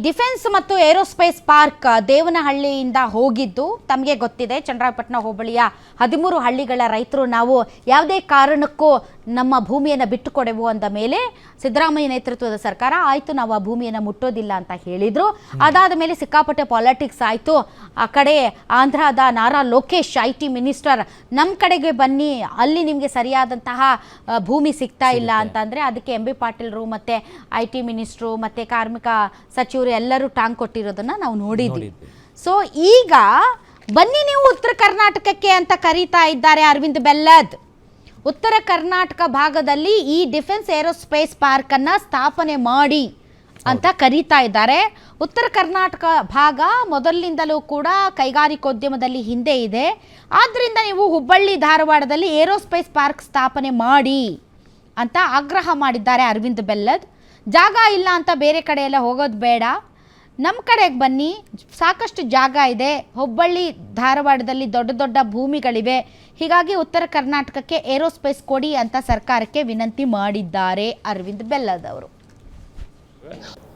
Defence ಮತ್ತು aerospace park ದೇವನಹಳ್ಳಿಯಿಂದ ಹೋಗಿದ್ದು ತಮಗೆ ಗೊತ್ತಿದೆ. ಚನ್ನರಾಯಪಟ್ಟಣ ಹೋಬಳಿಯ 13 ಹಳ್ಳಿಗಳ ರೈತರು ನಾವು ಯಾವುದೇ ಕಾರಣಕ್ಕೂ ನಮ್ಮ ಭೂಮಿಯನ್ನು ಬಿಟ್ಟುಕೊಡೆವು ಅಂದ ಮೇಲೆ ಸಿದ್ದರಾಮಯ್ಯ ನೇತೃತ್ವದ ಸರ್ಕಾರ ಆಯಿತು ನಾವು ಆ ಭೂಮಿಯನ್ನು ಮುಟ್ಟೋದಿಲ್ಲ ಅಂತ ಹೇಳಿದರು. ಅದಾದ ಮೇಲೆ ಸಿಕ್ಕಾಪಟ್ಟೆ ಪಾಲಿಟಿಕ್ಸ್ ಆಯಿತು. ಆ ಕಡೆ ಆಂಧ್ರದ ನಾರಾ ಲೋಕೇಶ್ IT ಮಿನಿಸ್ಟರ್ ನಮ್ಮ ಕಡೆಗೆ ಬನ್ನಿ, ಅಲ್ಲಿ ನಿಮಗೆ ಸರಿಯಾದಂತಹ ಭೂಮಿ ಸಿಗ್ತಾ ಇಲ್ಲ ಅಂತಂದರೆ ಅದಕ್ಕೆ MB ಪಾಟೀಲ್ರು ಮತ್ತು IT ಮಿನಿಸ್ಟ್ರು ಮತ್ತು ಕಾರ್ಮಿಕ ಸಚಿವರು ಎಲ್ಲರೂ ಟಾಂಗ್ ಕೊಟ್ಟಿರೋದನ್ನು ನಾವು ನೋಡಿದ್ವಿ. ಸೊ ಈಗ ಬನ್ನಿ ನೀವು ಉತ್ತರ ಕರ್ನಾಟಕಕ್ಕೆ ಅಂತ ಕರೀತಾ ಇದ್ದಾರೆ ಅರವಿಂದ್ ಬೆಲ್ಲದ್. ಉತ್ತರ ಕರ್ನಾಟಕ ಭಾಗದಲ್ಲಿ ಈ ಡಿಫೆನ್ಸ್ ಏರೋಸ್ಪೇಸ್ ಪಾರ್ಕನ್ನು ಸ್ಥಾಪನೆ ಮಾಡಿ ಅಂತ ಕರೀತಾ ಇದ್ದಾರೆ. ಉತ್ತರ ಕರ್ನಾಟಕ ಭಾಗ ಮೊದಲಿನಿಂದಲೂ ಕೂಡ ಕೈಗಾರಿಕೋದ್ಯಮದಲ್ಲಿ ಹಿಂದೆ ಇದೆ. ಆದ್ದರಿಂದ ನೀವು ಹುಬ್ಬಳ್ಳಿ ಧಾರವಾಡದಲ್ಲಿ ಏರೋಸ್ಪೇಸ್ ಪಾರ್ಕ್ ಸ್ಥಾಪನೆ ಮಾಡಿ ಅಂತ ಆಗ್ರಹ ಮಾಡಿದ್ದಾರೆ ಅರವಿಂದ್ ಬೆಲ್ಲದ್. ಜಾಗ ಇಲ್ಲ ಅಂತ ಬೇರೆ ಕಡೆ ಎಲ್ಲ ಹೋಗೋದು ಬೇಡ, ನಮ್ಮ ಕಡೆಗೆ ಬನ್ನಿ, ಸಾಕಷ್ಟು ಜಾಗ ಇದೆ. ಹುಬ್ಬಳ್ಳಿ ಧಾರವಾಡದಲ್ಲಿ ದೊಡ್ಡ ದೊಡ್ಡ ಭೂಮಿಗಳಿವೆ. ಹೀಗಾಗಿ ಉತ್ತರ ಕರ್ನಾಟಕಕ್ಕೆ ಏರೋಸ್ಪೇಸ್ ಕೊಡಿ ಅಂತ ಸರ್ಕಾರಕ್ಕೆ ವಿನಂತಿ ಮಾಡಿದ್ದಾರೆ ಅರವಿಂದ್ ಬೆಲ್ಲದ್ ಅವರು.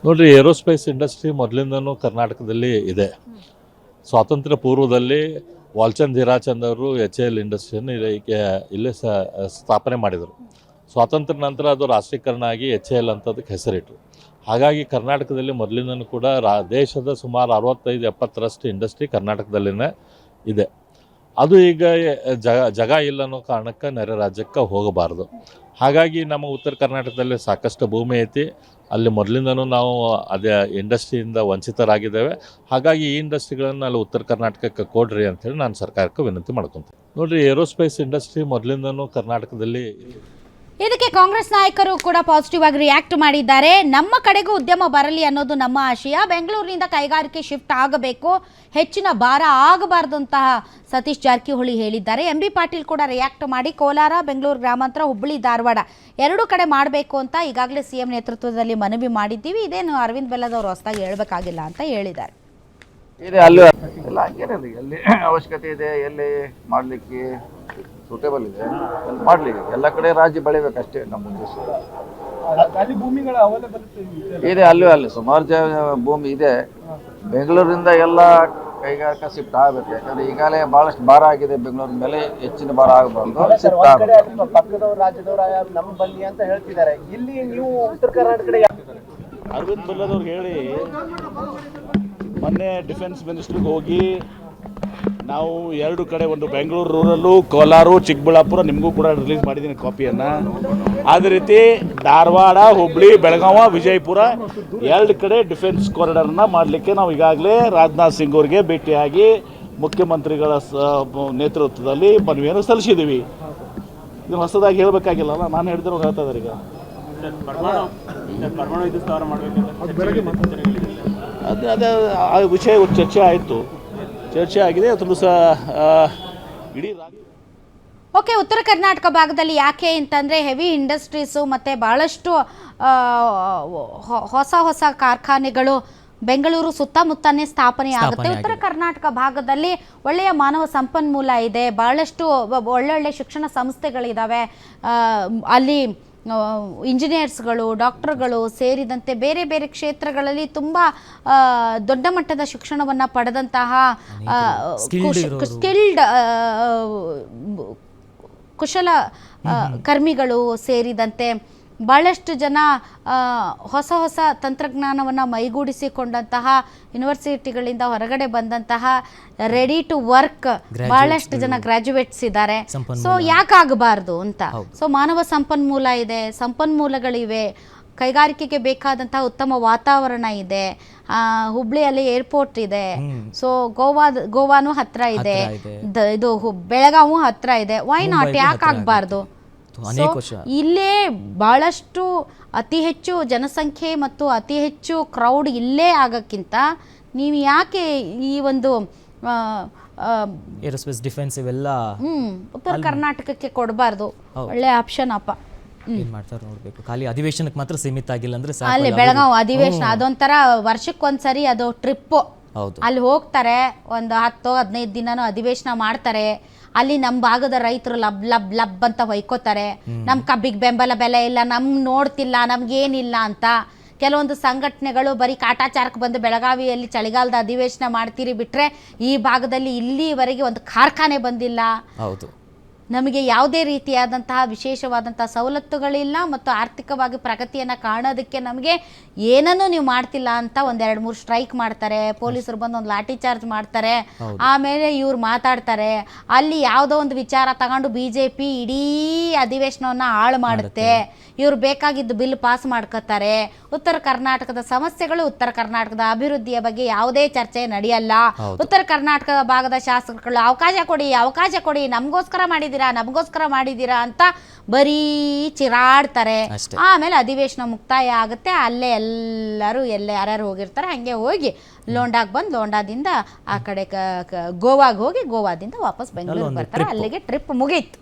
ನೋಡ್ರಿ, ಏರೋಸ್ಪೇಸ್ ಇಂಡಸ್ಟ್ರಿ ಮೊದಲಿಂದನೂ ಕರ್ನಾಟಕದಲ್ಲಿ ಇದೆ. ಸ್ವಾತಂತ್ರ್ಯ ಪೂರ್ವದಲ್ಲಿ ವಾಲ್ಚಂದ್ ಹೀರಾಚಂದ್ ಅವರು HAL ಇಂಡಸ್ಟ್ರಿಯನ್ನು ಇಲ್ಲೇ ಸ್ಥಾಪನೆ ಮಾಡಿದರು. ಸ್ವಾತಂತ್ರ್ಯ ನಂತರ ಅದು ರಾಷ್ಟ್ರೀಕರಣ ಆಗಿ HAL ಅಂತ ಅದಕ್ಕೆ ಹೆಸರಿಟ್ಟರು. ಹಾಗಾಗಿ ಕರ್ನಾಟಕದಲ್ಲಿ ಮೊದಲಿಂದನೂ ಕೂಡ ದೇಶದ ಸುಮಾರು 65-70ರಷ್ಟು ಇಂಡಸ್ಟ್ರಿ ಕರ್ನಾಟಕದಲ್ಲಿನೇ ಇದೆ. ಅದು ಈಗ ಜಾಗ ಇಲ್ಲ ಅನ್ನೋ ಕಾರಣಕ್ಕೆ ನೆರೆ ರಾಜ್ಯಕ್ಕೆ ಹೋಗಬಾರ್ದು. ಹಾಗಾಗಿ ನಮ್ಮ ಉತ್ತರ ಕರ್ನಾಟಕದಲ್ಲಿ ಸಾಕಷ್ಟು ಭೂಮಿ ಐತಿ. ಅಲ್ಲಿ ಮೊದಲಿಂದನೂ ನಾವು ಅದೇ ಇಂಡಸ್ಟ್ರಿಯಿಂದ ವಂಚಿತರಾಗಿದ್ದೇವೆ. ಹಾಗಾಗಿ ಈ ಇಂಡಸ್ಟ್ರಿಗಳನ್ನು ಅಲ್ಲಿ ಉತ್ತರ ಕರ್ನಾಟಕಕ್ಕೆ ಕೊಡ್ರಿ ಅಂಥೇಳಿ ನಾನು ಸರ್ಕಾರಕ್ಕೆ ವಿನಂತಿ ಮಾಡ್ಕೊತೀನಿ. ನೋಡಿರಿ, ಏರೋಸ್ಪೇಸ್ ಇಂಡಸ್ಟ್ರಿ ಮೊದಲಿಂದನೂ ಕರ್ನಾಟಕದಲ್ಲಿ ಇದಕ್ಕೆ ಕಾಂಗ್ರೆಸ್ ನಾಯಕರು ಕೂಡ ಪಾಸಿಟಿವ್ ಆಗಿ ರಿಯಾಕ್ಟ್ ಮಾಡಿದ್ದಾರೆ. ನಮ್ಮ ಕಡೆಗೂ ಉದ್ಯಮ ಬರಲಿ ಅನ್ನೋದು ನಮ್ಮ ಆಶಯ. ಬೆಂಗಳೂರಿನಿಂದ ಕೈಗಾರಿಕೆ ಶಿಫ್ಟ್ ಆಗಬೇಕು, ಹೆಚ್ಚಿನ ಭಾರ ಆಗಬಾರ್ದು ಅಂತಹ ಸತೀಶ್ ಜಾರಕಿಹೊಳಿ ಹೇಳಿದ್ದಾರೆ. MB ಪಾಟೀಲ್ ಕೂಡ ರಿಯಾಕ್ಟ್ ಮಾಡಿ ಕೋಲಾರ, ಬೆಂಗಳೂರು ಗ್ರಾಮಾಂತರ, ಹುಬ್ಬಳ್ಳಿ, ಧಾರವಾಡ ಎರಡೂ ಕಡೆ ಮಾಡಬೇಕು ಅಂತ ಈಗಾಗಲೇ CM ನೇತೃತ್ವದಲ್ಲಿ ಮನವಿ ಮಾಡಿದ್ದೀವಿ. ಇದೇನು ಅರವಿಂದ್ ಬೆಲ್ಲದ್ ಅವರು ಹೊಸದಾಗಿ ಹೇಳಬೇಕಾಗಿಲ್ಲ ಅಂತ ಹೇಳಿದ್ದಾರೆ. ಇದೆ ಅಲ್ಲಿ ಎಲ್ಲ ಹಂಗೇನಿಲ್ಲ, ಎಲ್ಲಿ ಅವಶ್ಯಕತೆ ಇದೆ, ಎಲ್ಲಿ ಮಾಡಲಿಕ್ಕೆ ಸೂಟೇಬಲ್ ಇದೆ ಅಲ್ಲಿ ಮಾಡಲಿಕ್ಕೆ. ಎಲ್ಲ ಕಡೆ ರಾಜ್ಯ ಬೆಳಿಬೇಕಷ್ಟೇ ನಮ್ಮ ಉದ್ದೇಶ ಇದೆ. ಅಲ್ಲಿ ಸುಮಾರು ಭೂಮಿ ಇದೆ. ಬೆಂಗಳೂರಿಂದ ಎಲ್ಲ ಕೈಗಾರಿಕಾ ಶಿಫ್ಟ್ ಆಗಬೇಕು. ಯಾಕಂದ್ರೆ ಈಗಾಗಲೇ ಬಹಳಷ್ಟು ಭಾರ ಆಗಿದೆ ಬೆಂಗಳೂರಿನ ಮೇಲೆ, ಹೆಚ್ಚಿನ ಭಾರ ಆಗಬಾರ್ದು, ಶಿಫ್ಟ್ ಆಗಬೇಕು. ಪಕ್ಕದ ರಾಜ್ಯದವರು ನಮ್ಮ ಬನ್ನಿ ಅಂತ ಹೇಳ್ತಿದ್ದಾರೆ. ಇಲ್ಲಿ ನೀವು ಉತ್ತರ ಕರ್ನಾಟಕ ಕಡೆ ಅರವಿಂದ್ ಬೆಲ್ಲದ್ ಅವ್ರು ಹೇಳಿ ಮೊನ್ನೆ ಡಿಫೆನ್ಸ್ ಮಿನಿಸ್ಟ್ರಿಗೆ ಹೋಗಿ ನಾವು ಎರಡು ಕಡೆ, ಒಂದು ಬೆಂಗಳೂರು ರೂರಲ್ಲು, ಕೋಲಾರ, ಚಿಕ್ಕಬಳ್ಳಾಪುರ ನಿಮಗೂ ಕೂಡ ರಿಲೀಸ್ ಮಾಡಿದ್ದೀನಿ ಕಾಪಿಯನ್ನು. ಅದೇ ರೀತಿ ಧಾರವಾಡ, ಹುಬ್ಬಳ್ಳಿ, ಬೆಳಗಾವಿ, ವಿಜಯಪುರ ಎರಡು ಕಡೆ ಡಿಫೆನ್ಸ್ ಕಾರಿಡಾರ್ನ ಮಾಡಲಿಕ್ಕೆ ನಾವು ಈಗಾಗಲೇ ರಾಜನಾಥ್ ಸಿಂಗ್ ಅವರಿಗೆ ಭೇಟಿಯಾಗಿ ಮುಖ್ಯಮಂತ್ರಿಗಳ ನೇತೃತ್ವದಲ್ಲಿ ಮನವಿಯನ್ನು ಸಲ್ಲಿಸಿದ್ದೀವಿ. ಇದನ್ನು ಹೊಸದಾಗಿ ಹೇಳಬೇಕಾಗಿಲ್ಲ, ನಾನು ಹೇಳಿದ್ರು ಹೇಳ್ತಾ ಇದ್ದಾರೆ. ಈಗ ಅದೇ ಆ ವಿಷಯ ಚರ್ಚೆ ಆಗಿದೆ. ಅದನ್ನು ಸಹ ಇಡೀ ಓಕೆ, ಉತ್ತರ ಕರ್ನಾಟಕ ಭಾಗದಲ್ಲಿ ಯಾಕೆ ಅಂತಂದರೆ ಹೆವಿ ಇಂಡಸ್ಟ್ರೀಸು ಮತ್ತು ಭಾಳಷ್ಟು ಹೊಸ ಕಾರ್ಖಾನೆಗಳು ಬೆಂಗಳೂರು ಸುತ್ತಮುತ್ತನೇ ಸ್ಥಾಪನೆ ಆಗುತ್ತೆ. ಉತ್ತರ ಕರ್ನಾಟಕ ಭಾಗದಲ್ಲಿ ಒಳ್ಳೆಯ ಮಾನವ ಸಂಪನ್ಮೂಲ ಇದೆ, ಭಾಳಷ್ಟು ಒಳ್ಳೊಳ್ಳೆ ಶಿಕ್ಷಣ ಸಂಸ್ಥೆಗಳಿದ್ದಾವೆ. ಅಲ್ಲಿ ಇಂಜಿನಿಯರ್ಸ್ಗಳು, ಡಾಕ್ಟರ್ಗಳು ಸೇರಿದಂತೆ ಬೇರೆ ಬೇರೆ ಕ್ಷೇತ್ರಗಳಲ್ಲಿ ತುಂಬ ದೊಡ್ಡ ಮಟ್ಟದ ಶಿಕ್ಷಣವನ್ನು ಪಡೆದಂತಹ ಸ್ಕಿಲ್ಡ್ ಕುಶಲ ಕರ್ಮಿಗಳು ಸೇರಿದಂತೆ ಭಾಳಷ್ಟು ಜನ ಹೊಸ ತಂತ್ರಜ್ಞಾನವನ್ನು ಮೈಗೂಡಿಸಿಕೊಂಡಂತಹ ಯೂನಿವರ್ಸಿಟಿಗಳಿಂದ ಹೊರಗಡೆ ಬಂದಂತಹ ರೆಡಿ ಟು ವರ್ಕ್ ಭಾಳಷ್ಟು ಜನ ಗ್ರ್ಯಾಜುಯೇಟ್ಸ್ ಇದ್ದಾರೆ. ಸೊ ಯಾಕಾಗಬಾರ್ದು ಅಂತ. ಸೊ ಮಾನವ ಸಂಪನ್ಮೂಲ ಇದೆ, ಸಂಪನ್ಮೂಲಗಳಿವೆ, ಕೈಗಾರಿಕೆಗೆ ಬೇಕಾದಂತಹ ಉತ್ತಮ ವಾತಾವರಣ ಇದೆ. ಹುಬ್ಳಿಯಲ್ಲಿ ಏರ್ಪೋರ್ಟ್ ಇದೆ. ಸೊ ಗೋವಾನು ಹತ್ರ ಇದೆ, ಇದು ಬೆಳಗಾವಿ ಹತ್ರ ಇದೆ. ವೈ ನಾಟ್, ಯಾಕಾಗಬಾರ್ದು? ಇಲ್ಲೇ ಬಹಳಷ್ಟು ಅತಿ ಹೆಚ್ಚು ಜನಸಂಖ್ಯೆ ಮತ್ತು ಅತಿ ಹೆಚ್ಚು ಕ್ರೌಡ್ ಇಲ್ಲೇ ಆಗೋಕ್ಕಿಂತ ನೀವು ಯಾಕೆ ಈ ಒಂದು ಏರೋಸ್ಪೇಸ್ ಡಿಫೆನ್ಸ್ ಇವೆಲ್ಲ ಉತ್ತರ ಕರ್ನಾಟಕಕ್ಕೆ ಕೊಡಬಾರ್ದು? ಒಳ್ಳೆ ಆಪ್ಷನ್ ಅಪ್ಪ. ಏನ್ ಮಾಡ್ತಾರೆ ನೋಡ್ಬೇಕು. ಖಾಲಿ ಅಧಿವೇಶನಕ್ಕೆ ಮಾತ್ರ ಸೀಮಿತ ಆಗಿಲ್ಲ ಅಂದ್ರೆ ಅಲ್ಲಿ ಬೆಳಗಾವಿ ಅಧಿವೇಶನ ಅದೊಂಥರ ವರ್ಷಕ್ಕೊಂದ್ಸರಿ ಅದು ಟ್ರಿಪ್ಪು. ಅಲ್ಲಿ ಹೋಗ್ತಾರೆ, ಒಂದು 10-15 ದಿನನೂ ಅಧಿವೇಶನ ಮಾಡ್ತಾರೆ. ಅಲ್ಲಿ ನಮ್ಮ ಭಾಗದ ರೈತರು ಲಬ್ ಲಬ್ ಲಬ್ ಅಂತ ಹೊಯ್ಕೋತಾರೆ, ನಮ್ಮ ಕಬ್ಬಿಗೆ ಬೆಂಬಲ ಬೆಲೆ ಇಲ್ಲ, ನಮ್ಗೆ ನೋಡ್ತಿಲ್ಲ, ನಮ್ಗೇನಿಲ್ಲ ಅಂತ. ಕೆಲವೊಂದು ಸಂಘಟನೆಗಳು ಬರೀ ಕಾಟಾಚಾರಕ್ಕೆ ಬಂದು ಬೆಳಗಾವಿಯಲ್ಲಿ ಚಳಿಗಾಲದ ಅಧಿವೇಶನ ಮಾಡ್ತೀರಿ ಬಿಟ್ಟರೆ ಈ ಭಾಗದಲ್ಲಿ ಇಲ್ಲಿವರೆಗೆ ಒಂದು ಕಾರ್ಖಾನೆ ಬಂದಿಲ್ಲ. ಹೌದು, ನಮಗೆ ಯಾವುದೇ ರೀತಿಯಾದಂತಹ ವಿಶೇಷವಾದಂಥ ಸವಲತ್ತುಗಳಿಲ್ಲ ಮತ್ತು ಆರ್ಥಿಕವಾಗಿ ಪ್ರಗತಿಯನ್ನು ಕಾಣೋದಕ್ಕೆ ನಮಗೆ ಏನನ್ನೂ ನೀವು ಮಾಡ್ತಿಲ್ಲ ಅಂತ 1-2-3 ಸ್ಟ್ರೈಕ್ ಮಾಡ್ತಾರೆ, ಪೊಲೀಸರು ಬಂದು ಒಂದು ಲಾಠಿ ಚಾರ್ಜ್ ಮಾಡ್ತಾರೆ, ಆಮೇಲೆ ಇವ್ರು ಮಾತಾಡ್ತಾರೆ. ಅಲ್ಲಿ ಯಾವುದೋ ಒಂದು ವಿಚಾರ ತಗೊಂಡು BJP ಇಡೀ ಅಧಿವೇಶನವನ್ನು ಹಾಳು ಮಾಡುತ್ತೆ. ಇವ್ರು ಬೇಕಾಗಿದ್ದು ಬಿಲ್ ಪಾಸ್ ಮಾಡ್ಕೋತಾರೆ. ಉತ್ತರ ಕರ್ನಾಟಕದ ಸಮಸ್ಯೆಗಳು, ಉತ್ತರ ಕರ್ನಾಟಕದ ಅಭಿವೃದ್ಧಿಯ ಬಗ್ಗೆ ಯಾವುದೇ ಚರ್ಚೆ ನಡೆಯಲ್ಲ. ಉತ್ತರ ಕರ್ನಾಟಕದ ಭಾಗದ ಶಾಸಕರುಗಳು ಅವಕಾಶ ಕೊಡಿ, ನಮಗೋಸ್ಕರ ಮಾಡಿದ್ದೀರಾ ಅಂತ ಬರೀ ಚಿರಾಡ್ತಾರೆ. ಆಮೇಲೆ ಅಧಿವೇಶನ ಮುಕ್ತಾಯ ಆಗುತ್ತೆ. ಅಲ್ಲೇ ಎಲ್ಲರೂ ಯಾರ್ಯಾರು ಹೋಗಿರ್ತಾರೆ ಹಂಗೆ ಹೋಗಿ ಲೋಂಡಾಗೆ ಬಂದು ಲೋಂಡಾದಿಂದ ಆ ಕಡೆ ಗೋವಾಗೆ ಹೋಗಿ ಗೋವಾದಿಂದ ವಾಪಸ್ ಬೆಂಗಳೂರಿಗೆ ಬರ್ತಾರೆ. ಅಲ್ಲಿಗೆ ಟ್ರಿಪ್ ಮುಗೀತು.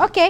ಓಕೆ.